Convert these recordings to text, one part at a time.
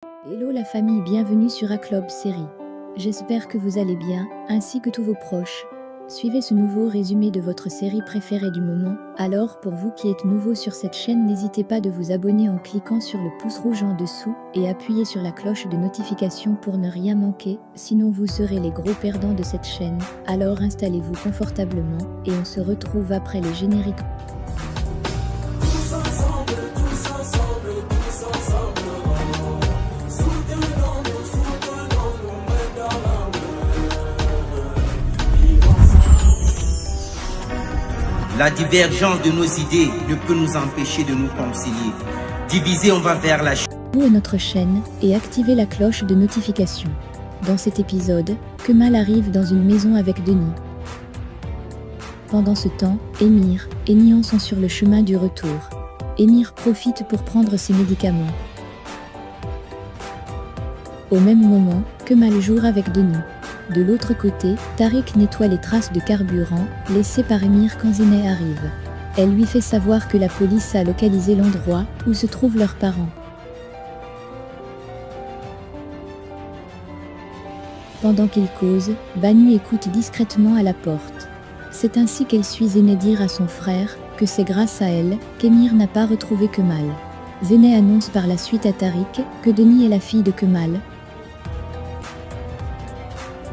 Hello la famille, bienvenue sur Aclob Série. J'espère que vous allez bien, ainsi que tous vos proches. Suivez ce nouveau résumé de votre série préférée du moment. Alors pour vous qui êtes nouveau sur cette chaîne, n'hésitez pas de vous abonner en cliquant sur le pouce rouge en dessous et appuyez sur la cloche de notification pour ne rien manquer, sinon vous serez les gros perdants de cette chaîne. Alors installez-vous confortablement et on se retrouve après les génériques. La divergence de nos idées ne peut nous empêcher de nous concilier. Divisés, on va vers la chute. Abonnez-vous à notre chaîne et activez la cloche de notification. Dans cet épisode, Kemal arrive dans une maison avec Denis. Pendant ce temps, Émir et Nihan sont sur le chemin du retour. Émir profite pour prendre ses médicaments. Au même moment, Kemal joue avec Denis. De l'autre côté, Tariq nettoie les traces de carburant laissées par Émir quand Zeynep arrive. Elle lui fait savoir que la police a localisé l'endroit où se trouvent leurs parents. Pendant qu'ils causent, Banu écoute discrètement à la porte. C'est ainsi qu'elle suit Zeynep dire à son frère que c'est grâce à elle qu'Émir n'a pas retrouvé Kemal. Zeynep annonce par la suite à Tariq que Denis est la fille de Kemal.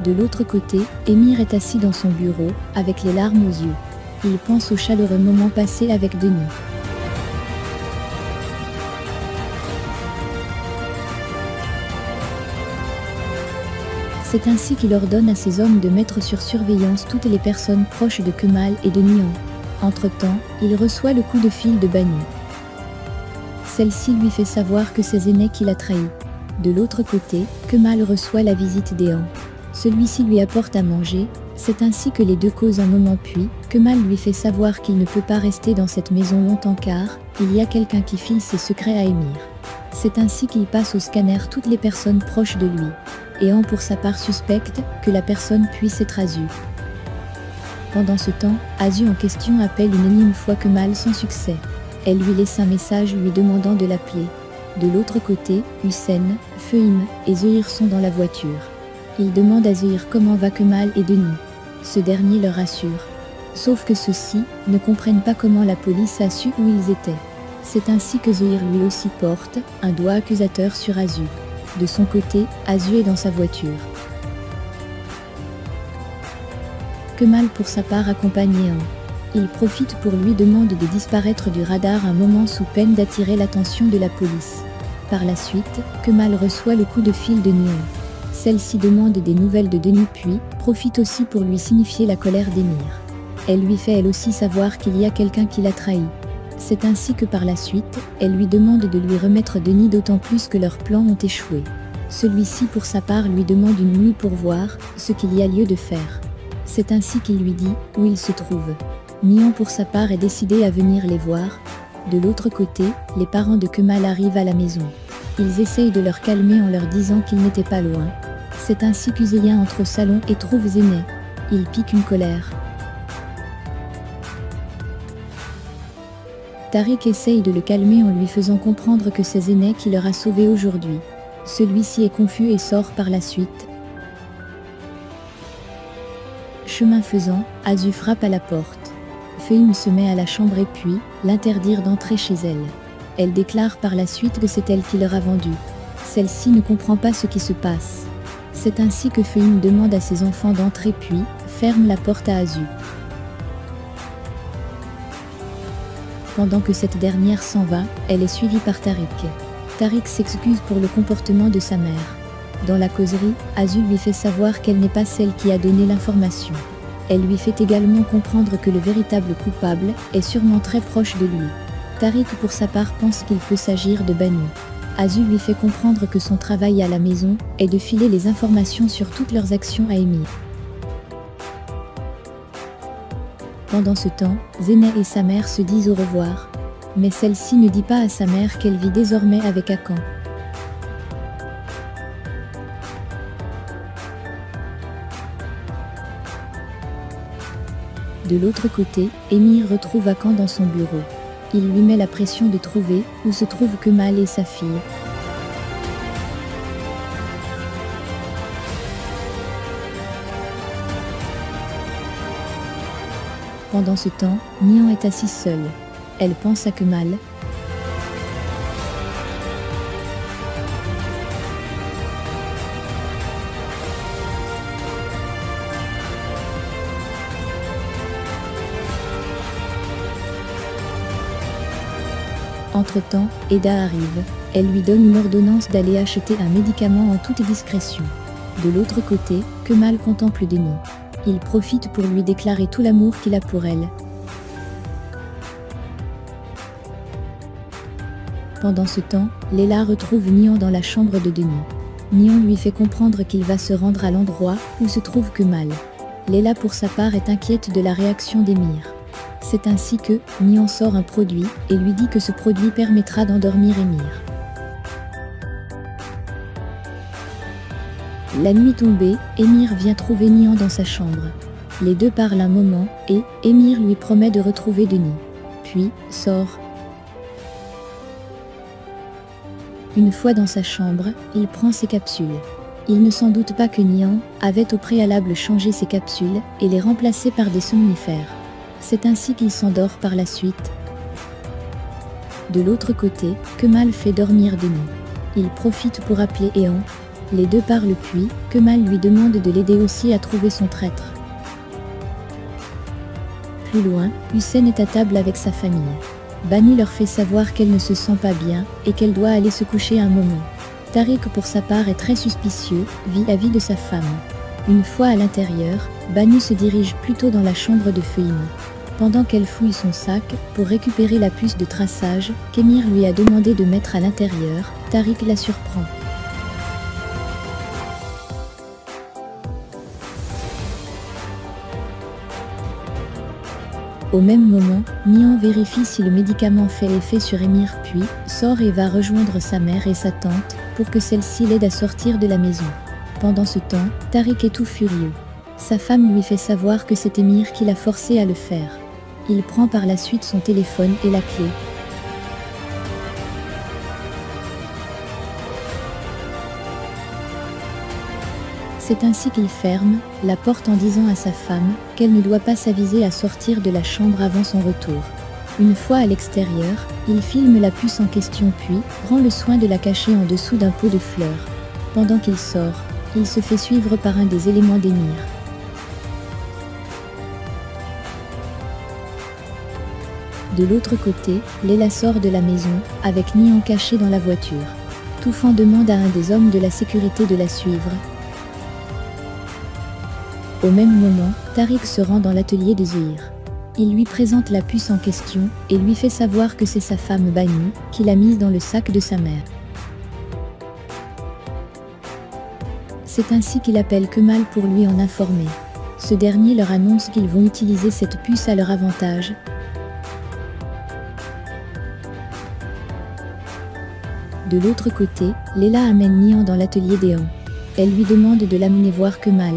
De l'autre côté, Émir est assis dans son bureau, avec les larmes aux yeux. Il pense aux chaleureux moments passés avec Denis. C'est ainsi qu'il ordonne à ses hommes de mettre sur surveillance toutes les personnes proches de Kemal et de Nihan. Entre-temps, il reçoit le coup de fil de Banu. Celle-ci lui fait savoir que c'est Zeynep qui l'a trahi. De l'autre côté, Kemal reçoit la visite d'Ehan. Celui-ci lui apporte à manger, c'est ainsi que les deux causent un moment puis, Kemal lui fait savoir qu'il ne peut pas rester dans cette maison longtemps car, il y a quelqu'un qui file ses secrets à Émir. C'est ainsi qu'il passe au scanner toutes les personnes proches de lui. Ehan pour sa part suspecte que la personne puisse être Azu. Pendant ce temps, Azu en question appelle une énième fois Kemal sans succès. Elle lui laisse un message lui demandant de l'appeler. De l'autre côté, Hussein, Fehim et Zehir sont dans la voiture. Ils demandent à Zehir comment va Kemal et Denis. Ce dernier leur assure. Sauf que ceux-ci ne comprennent pas comment la police a su où ils étaient. C'est ainsi que Zehir lui aussi porte un doigt accusateur sur Azu. De son côté, Azu est dans sa voiture. Kemal pour sa part accompagne Ehan. Il profite pour lui demande de disparaître du radar un moment sous peine d'attirer l'attention de la police. Par la suite, Kemal reçoit le coup de fil de Nihan. Celle-ci demande des nouvelles de Denis puis profite aussi pour lui signifier la colère d'Émir. Elle lui fait elle aussi savoir qu'il y a quelqu'un qui l'a trahi. C'est ainsi que par la suite, elle lui demande de lui remettre Denis d'autant plus que leurs plans ont échoué. Celui-ci pour sa part lui demande une nuit pour voir ce qu'il y a lieu de faire. C'est ainsi qu'il lui dit où il se trouve. Nihan pour sa part est décidé à venir les voir. De l'autre côté, les parents de Kemal arrivent à la maison. Ils essayent de leur calmer en leur disant qu'ils n'étaient pas loin. C'est ainsi qu'Uzeya entre au salon et trouve Zeynep. Il pique une colère. Tariq essaye de le calmer en lui faisant comprendre que c'est Zeynep qui leur a sauvés aujourd'hui. Celui-ci est confus et sort par la suite. Chemin faisant, Azu frappe à la porte. Fehim se met à la chambre et puis l'interdire d'entrer chez elle. Elle déclare par la suite que c'est elle qui leur a vendu. Celle-ci ne comprend pas ce qui se passe. C'est ainsi que Fehim demande à ses enfants d'entrer puis ferme la porte à Azu. Pendant que cette dernière s'en va, elle est suivie par Tariq. Tariq s'excuse pour le comportement de sa mère. Dans la causerie, Azu lui fait savoir qu'elle n'est pas celle qui a donné l'information. Elle lui fait également comprendre que le véritable coupable est sûrement très proche de lui. Tariq pour sa part pense qu'il peut s'agir de Banu. Azu lui fait comprendre que son travail à la maison est de filer les informations sur toutes leurs actions à Émir. Pendant ce temps, Zeynep et sa mère se disent au revoir. Mais celle-ci ne dit pas à sa mère qu'elle vit désormais avec Hakan. De l'autre côté, Émir retrouve Hakan dans son bureau. Il lui met la pression de trouver où se trouvent Kemal et sa fille. Pendant ce temps, Nian est assise seule. Elle pense à Kemal. Entre-temps, Eda arrive. Elle lui donne une ordonnance d'aller acheter un médicament en toute discrétion. De l'autre côté, Kemal contemple Denis. Il profite pour lui déclarer tout l'amour qu'il a pour elle. Pendant ce temps, Leila retrouve Nian dans la chambre de Denis. Nian lui fait comprendre qu'il va se rendre à l'endroit où se trouve Kemal. Leila pour sa part est inquiète de la réaction d'Emir. C'est ainsi que Nian sort un produit et lui dit que ce produit permettra d'endormir Emir. La nuit tombée, Emir vient trouver Nian dans sa chambre. Les deux parlent un moment et Emir lui promet de retrouver Denis. Puis, sort. Une fois dans sa chambre, il prend ses capsules. Il ne s'en doute pas que Nian avait au préalable changé ses capsules et les remplacé par des somnifères. C'est ainsi qu'il s'endort par la suite. De l'autre côté, Kemal fait dormir Denis. Il profite pour appeler Ehan. Les deux parlent puis, Kemal lui demande de l'aider aussi à trouver son traître. Plus loin, Hussein est à table avec sa famille. Bani leur fait savoir qu'elle ne se sent pas bien et qu'elle doit aller se coucher un moment. Tariq pour sa part est très suspicieux vis-à-vis de sa femme. Une fois à l'intérieur, Bani se dirige plutôt dans la chambre de Feuine. Pendant qu'elle fouille son sac pour récupérer la puce de traçage qu'Emir lui a demandé de mettre à l'intérieur, Tariq la surprend. Au même moment, Nian vérifie si le médicament fait effet sur Emir puis sort et va rejoindre sa mère et sa tante pour que celle-ci l'aide à sortir de la maison. Pendant ce temps, Tariq est tout furieux. Sa femme lui fait savoir que c'est Emir qui l'a forcé à le faire. Il prend par la suite son téléphone et la clé. C'est ainsi qu'il ferme la porte en disant à sa femme qu'elle ne doit pas s'aviser à sortir de la chambre avant son retour. Une fois à l'extérieur, il filme la puce en question puis prend le soin de la cacher en dessous d'un pot de fleurs. Pendant qu'il sort, il se fait suivre par un des éléments d'Emir. De l'autre côté, Leila sort de la maison, avec Nian caché dans la voiture. Toufan demande à un des hommes de la sécurité de la suivre. Au même moment, Tariq se rend dans l'atelier de Zehir. Il lui présente la puce en question et lui fait savoir que c'est sa femme Bani qui l'a mise dans le sac de sa mère. C'est ainsi qu'il appelle Kemal pour lui en informer. Ce dernier leur annonce qu'ils vont utiliser cette puce à leur avantage. De l'autre côté, Leila amène Nian dans l'atelier d'Ehan. Elle lui demande de l'amener voir Kemal.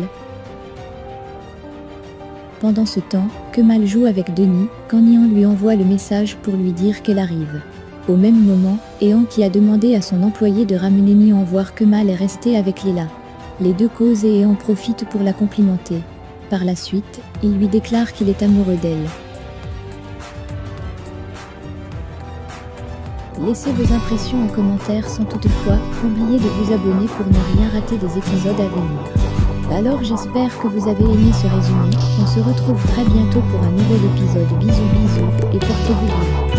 Pendant ce temps, Kemal joue avec Denis quand Nian lui envoie le message pour lui dire qu'elle arrive. Au même moment, Ehan qui a demandé à son employé de ramener Nian voir Kemal est resté avec Leila. Les deux causent et Ehan profite pour la complimenter. Par la suite, il lui déclare qu'il est amoureux d'elle. Laissez vos impressions en commentaire sans toutefois oublier de vous abonner pour ne rien rater des épisodes à venir. Alors j'espère que vous avez aimé ce résumé, on se retrouve très bientôt pour un nouvel épisode. Bisous bisous et portez-vous bien.